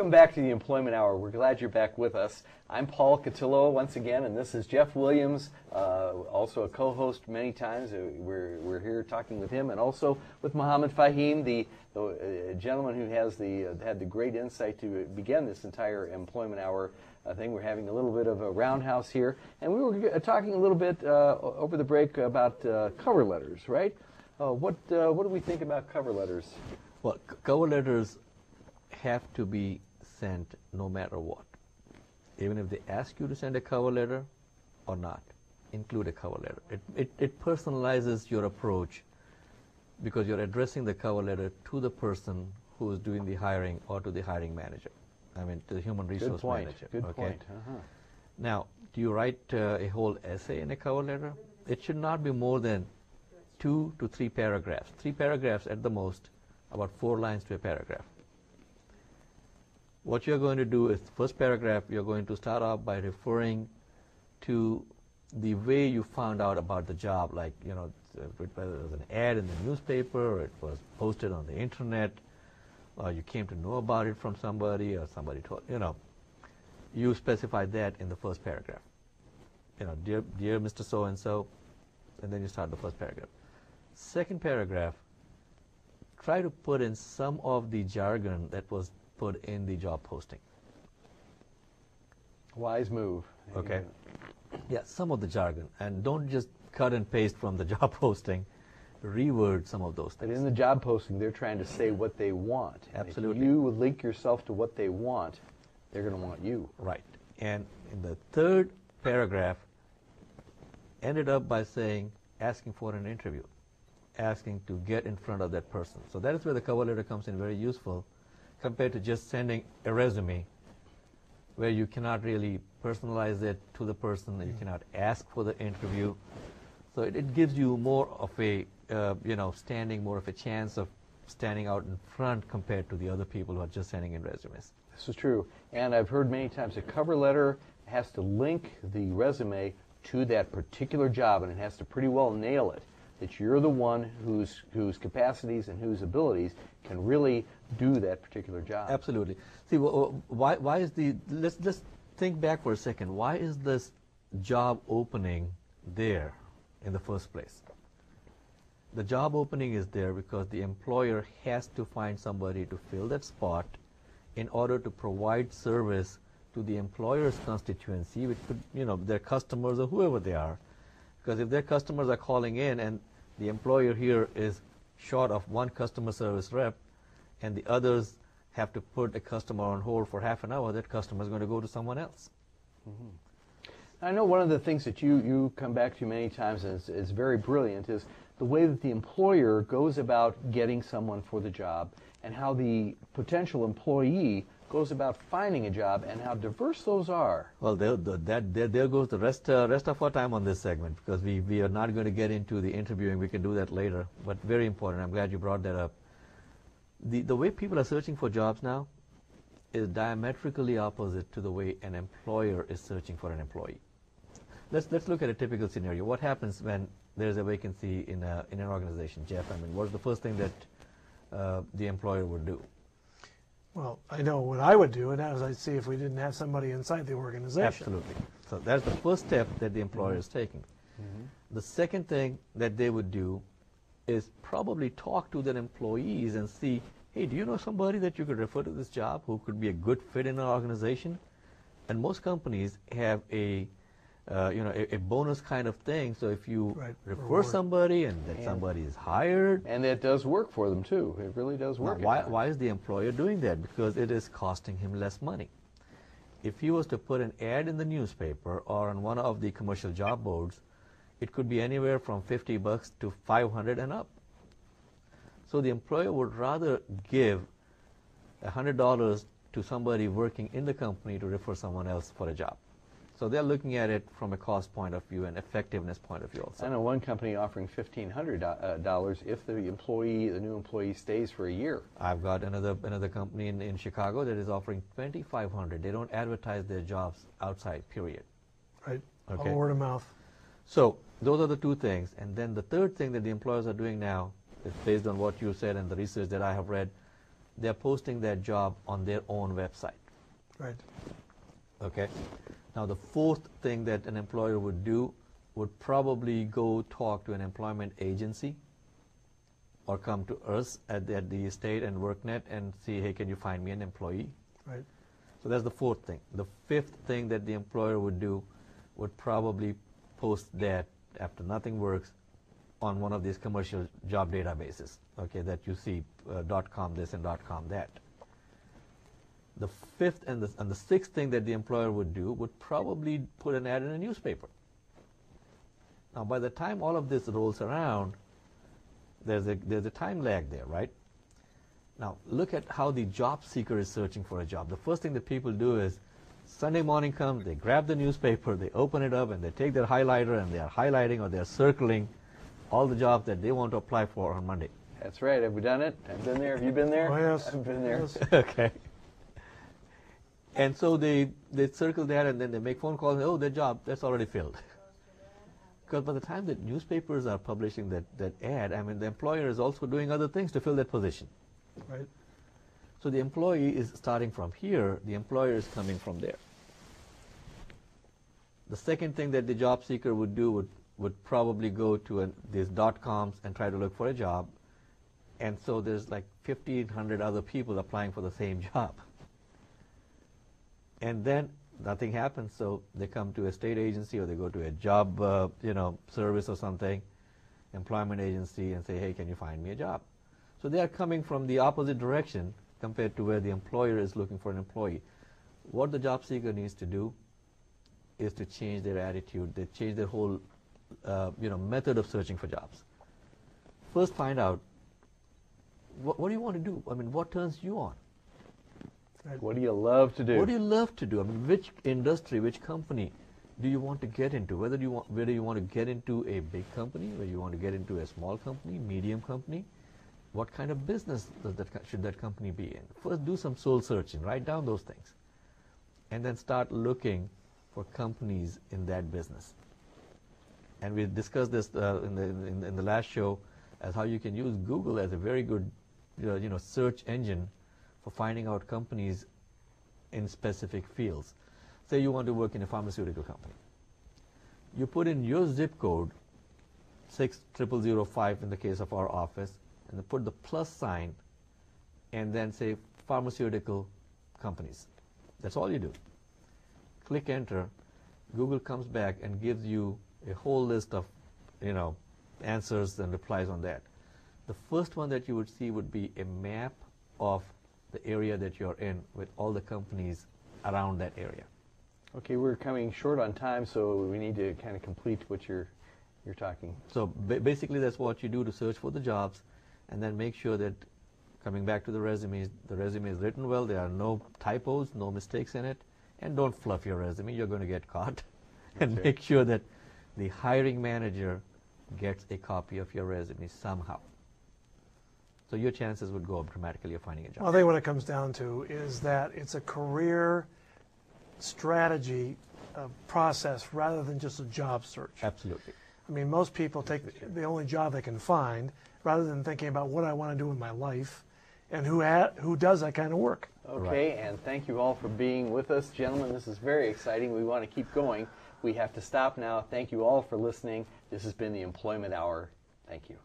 Welcome back to the Employment Hour. We're glad you're back with us. I'm Paul Kutylo once again, and this is Jeff Williams, also a co-host many times. We're here talking with him, and also with Mohammed Faheem, the gentleman who has had the great insight to begin this entire Employment Hour thing. We're having a little bit of a roundhouse here, and we were talking a little bit over the break about cover letters, right? What do we think about cover letters? Well, cover letters have to be sent no matter what. Even if they ask you to send a cover letter or not, include a cover letter. It personalizes your approach because you're addressing the cover letter to the person who is doing the hiring or to the hiring manager. I mean, to the human resource manager. Good point. Now, do you write a whole essay in a cover letter? It should not be more than 2 to 3 paragraphs. 3 paragraphs at the most, about 4 lines to a paragraph. What you're going to do is, first paragraph, you're going to start off by referring to the way you found out about the job, like, you know, whether it was an ad in the newspaper, or it was posted on the internet, or you came to know about it from somebody, or somebody told, you know. You specify that in the first paragraph. You know, dear Mr. So-and-so, and then you start the first paragraph. Second paragraph, try to put in some of the jargon that was put in the job posting. Wise move. Okay. Yeah, some of the jargon, and don't just cut and paste from the job posting. Reword some of those things. But in the job posting, they're trying to say what they want. Absolutely. If you link yourself to what they want, they're going to want you. Right. And in the third paragraph, ended up by saying, asking for an interview, asking to get in front of that person. So that is where the cover letter comes in very useful, compared to just sending a resume where you cannot really personalize it to the person, and you cannot ask for the interview. So it gives you more of a, more of a chance of standing out in front compared to the other people who are just sending in resumes. This is true. And I've heard many times a cover letter has to link the resume to that particular job, and it has to pretty well nail it, that you're the one whose capacities and whose abilities can really do that particular job. Absolutely. See, why is let's think back for a second. Why is this job opening there in the first place? The job opening is there because the employer has to find somebody to fill that spot in order to provide service to the employer's constituency, which could, their customers or whoever they are. Because if their customers are calling in and the employer here is short of one customer service rep, and the others have to put a customer on hold for half an hour, that customer is going to go to someone else. Mm-hmm. I know one of the things that you come back to many times, and is very brilliant, is the way that the employer goes about getting someone for the job, and how the potential employee goes about finding a job, and how diverse those are. Well, there goes the rest of our time on this segment, because we are not going to get into the interviewing. We can do that later, but very important. I'm glad you brought that up. The way people are searching for jobs now is diametrically opposite to the way an employer is searching for an employee. Let's look at a typical scenario. What happens when there's a vacancy in an organization, Jeff? I mean, what's the first thing that the employer would do? Well, I know what I would do, and that is I'd see if we didn't have somebody inside the organization. Absolutely. So that's the first step that the employer is taking. Mm-hmm. The second thing that they would do is probably talk to their employees and see, hey, do you know somebody that you could refer to this job who could be a good fit in our organization? And most companies have a bonus kind of thing. So if you refer somebody and that somebody is hired. And that does work for them too. It really does work. Now, why is the employer doing that? Because it is costing him less money. If he was to put an ad in the newspaper or on one of the commercial job boards, it could be anywhere from $50 to $500 and up. So the employer would rather give $100 to somebody working in the company to refer someone else for a job. So they're looking at it from a cost point of view and effectiveness point of view also. I know one company offering $1,500 if the new employee stays for a year. I've got another company in Chicago that is offering $2,500. They don't advertise their jobs outside, period. Right. Okay. All word of mouth. So those are the two things. And then the third thing that the employers are doing now is based on what you said and the research that I have read. they're posting that job on their own website. Right. Okay. Now the fourth thing that an employer would do would probably go talk to an employment agency or come to us at the estate and WorkNet and see, hey, can you find me an employee? Right. So that's the fourth thing. The fifth thing that the employer would do would probably post that after nothing works on one of these commercial job databases, okay, that you see .com this and .com that. The fifth and the sixth thing that the employer would do would probably put an ad in a newspaper. Now, by the time all of this rolls around, there's a time lag there, right? Now, look at how the job seeker is searching for a job. The first thing that people do is Sunday morning comes, they grab the newspaper, they open it up, and they take their highlighter and they are highlighting or they are circling all the jobs that they want to apply for on Monday. That's right. Have we done it? I've been there. Have you been there? Oh, yes. I've been there. Yes. Okay. And so they circle that and then they make phone calls and, oh, their job, that's already filled. Because by the time that newspapers are publishing that ad, I mean, the employer is also doing other things to fill that position. Right. So the employee is starting from here, the employer is coming from there. The second thing that the job seeker would do would probably go to these .coms and try to look for a job. And so there's like 1,500 other people applying for the same job. And then nothing happens, so they come to a state agency or they go to a job service or something, employment agency, and say, hey, can you find me a job? So they are coming from the opposite direction compared to where the employer is looking for an employee. What the job seeker needs to do is to change their attitude, they change their whole method of searching for jobs. First find out, what do you want to do? I mean, what turns you on? What do you love to do? What do you love to do? I mean, which industry, which company do you want to get into? Whether you want to get into a big company, whether you want to get into a small company, medium company, what kind of business should that company be in? First, do some soul searching. Write down those things, and then start looking for companies in that business. And we discussed this in the last show as how you can use Google as a very good search engine for finding out companies in specific fields. Say you want to work in a pharmaceutical company. You put in your zip code, 60005 in the case of our office, and then put the plus sign, and then say pharmaceutical companies. That's all you do. Click enter. Google comes back and gives you a whole list of answers and replies on that. The first one that you would see would be a map of the area that you're in with all the companies around that area. Okay, we're coming short on time, so we need to kind of complete what you're talking. So basically that's what you do to search for the jobs, and then make sure that, coming back to the resume is written well, there are no typos, no mistakes in it, and don't fluff your resume, you're going to get caught. And Okay. make sure that the hiring manager gets a copy of your resume somehow. So your chances would go up dramatically of finding a job. Well, I think what it comes down to is that it's a career strategy process rather than just a job search. Absolutely. I mean, most people take the only job they can find rather than thinking about what I want to do in my life and who does that kind of work. Okay, and thank you all for being with us. Gentlemen, this is very exciting. We want to keep going. We have to stop now. Thank you all for listening. This has been the Employment Hour. Thank you.